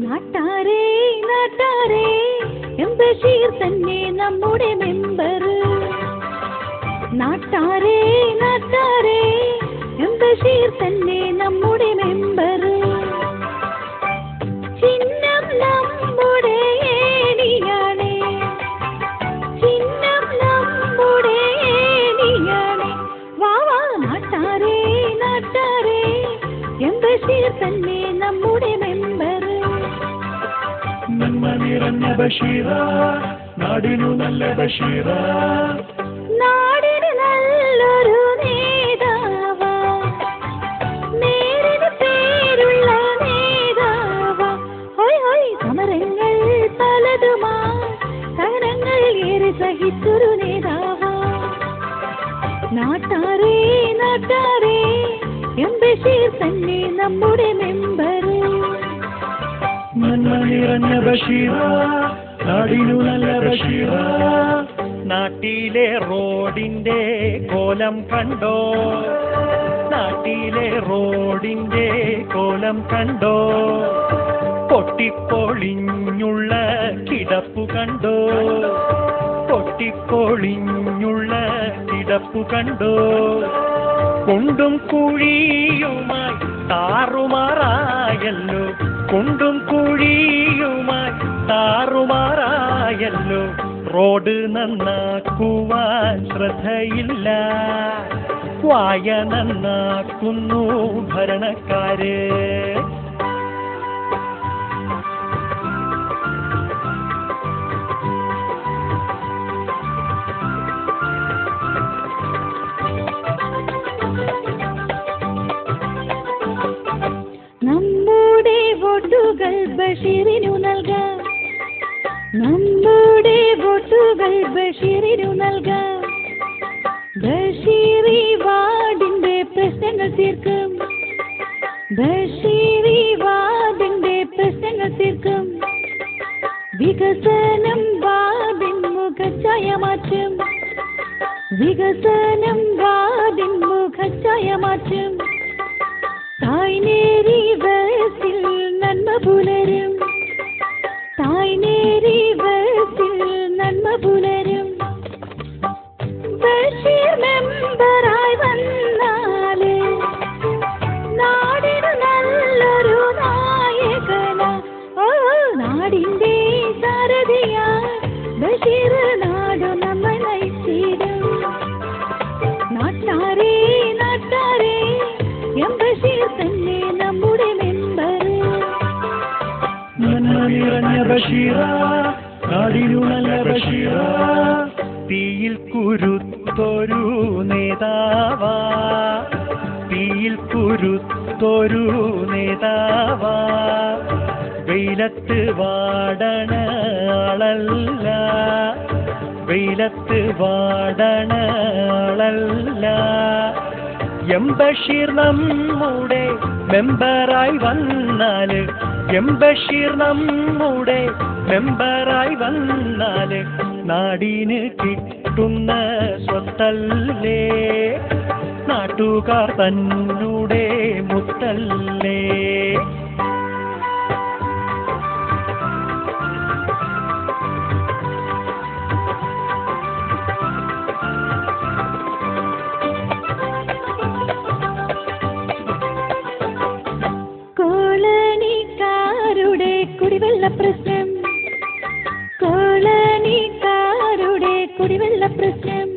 നാട്ടാരേ നാട്ടാരേ M Basheer തന്നെ നമ്മുടെ member. നാട്ടാരേ നാട്ടാരേ M Basheer തന്നെ നമ്മുടെ മെമ്പർ. ചിഹ്നം നമ്മുടെ ഏണിയാണ്, ചിഹ്നം നമ്മുടെ ഏണിയാണ്. വാ വാ നാട്ടാരേ നാട്ടാരേ എം ബഷീർ തന്നെ നമ്മുടെ മെമ്പർ. നന്മ നിറഞ്ഞ ബഷീറ, നാടിനു നല്ല ബഷീറ, നാടിന് നല്ലൊരു നേതാവ, നേരിന് പേരുള്ള നേതാവ. ഹോയ് ഹോയ് സമരങ്ങൾ പലതുമാ, സഹനങ്ങൾ ഏറെ സഹിച്ചൊരു നേതാവ. നാട്ടാരേ നാട്ടാരേ എം ബഷീർ തന്നെ നമ്മുടെ മെമ്പർ. നന്മ നിറഞ്ഞ ബഷീറ, നാടിനു നല്ല ബഷീറ. നാട്ടിലെ റോഡിന്റെ കോലം കണ്ടോ, നാട്ടിലെ റോഡിന്റെ കോലം കണ്ടോ, പൊട്ടിപ്പൊളിഞ്ഞുള്ള കിടപ്പു കണ്ടോ, പൊട്ടിപ്പൊളിഞ്ഞുള്ള കിടപ്പു കണ്ടോ. കുണ്ടും കുഴിയുമായി താറുമാറായല്ലോ, കുണ്ടും കുഴിയുമായി താറുമാറായല്ലോ. റോഡ് നന്നാക്കുവാൻ ശ്രദ്ധയില്ല, വായ നന്നാക്കുന്നു ഭരണക്കാര്. നമ്മുടെ വോട്ടുകൾ ബഷീറിനു നൽകാം, നമ്മുടെ വോട്ടുകൾ ബഷീറിനു നൽകാം. ബഷീറി വാർഡിന്റെ പ്രശ്നങ്ങൾ തീർക്കും, ബഷീറി വാർഡിന്റെ പ്രശ്നങ്ങൾ തീർക്കും. വികസനം വാർഡിൻ മുഖച്ഛായ മാറ്റും, വികസനം വാർഡിൻ മുഖച്ഛായ മാറ്റും. തായ്നേരി ബസിൽ നന്മ പുലരും, തായ്നേരി ബസിൽ നന്മ പുലരും. ബഷീർ മെമ്പറായി വന്നാല് നാടിന് നല്ലൊരു നായകന. ഓ നാടിന്റെ സാരഥിയാ ബഷീർ നാടു നമ്മെ നയിച്ചിടും. നാട്ടാരേ നാട്ടാരേ എം ബഷീർ തന്നെ നമ്മുടെ മെമ്പർ. നന്മ നിറഞ്ഞ ബഷീറ, നാടിനു നല്ല ബഷീറ. തീയിൽ കുരുത്തൊരു നേതാവാ, തീയിൽ കുരുത്തൊരു നേതാവാ. വെയിലത്ത് വാടണ ആളല്ല, വെയിലത്ത് വാടണ ആളല്ല. എം ബഷീർ നമ്മുടെ മെമ്പറായി വന്നാല്, എം ബഷീർ നമ്മുടെ മെമ്പറായി വന്നാല് നാടിന് കിട്ടുന്ന സ്വത്തല്ലേ, നാട്ടുകാർ തന്നൂടെ മുത്തല്ലേ. കോളനിക്കാരുടെ കുടിവെള്ള പ്രശ്നം, കോളനിക്കാരുടെ കുടിവെള്ള പ്രശ്നം.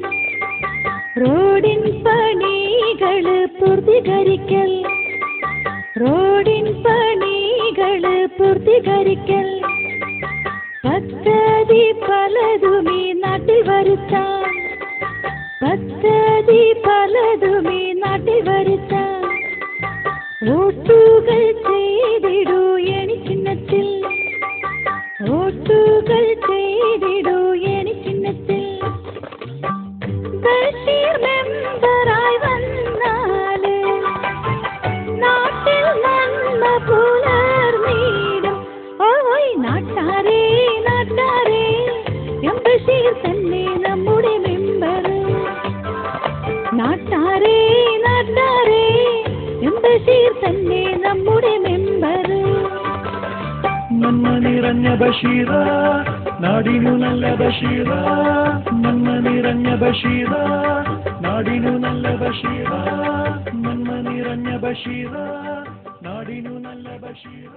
റോഡിൻ പണികള് പൂർത്തീകരിക്കൽ, റോഡിൻ പണികള് പൂർത്തീകരിക്കൽ. പദ്ധതി പലതും ഈ നാട്ടിൽ വരുത്താം, പദ്ധതി പലതും ഈ നാട്ടിൽ വരുത്താം. വോട്ടുകൾ ചെയ്തിടൂ എണിച്ചിഹ്നത്തിൽ, വോട്ടുകൾ ചെയ്തിടൂ എണിച്ചിഹ്നത്തിൽ. ബഷീർ മെമ്പറായി വന്നാല് നാട്ടിൽ നന്മ പുലർന്നിടും. ഓയ് നാട്ടാരേ നാട്ടാരേ എം ബഷീർ തന്നെ നമ്മുടെ മെമ്പർ. നാട്ടാരേ നാട്ടാരേ എം ബഷീർ തന്നെ നമ്മുടെ മെമ്പർ. നന്മ നിറഞ്ഞ ബഷീറ നാടിനു നല്ല ബഷീറ നന്മ നിറഞ്ഞ ബഷീറ നാടിനു നല്ല ബഷീറ നന്മ നിറഞ്ഞ ബഷീറ നാടിനു നല്ല ബഷീറ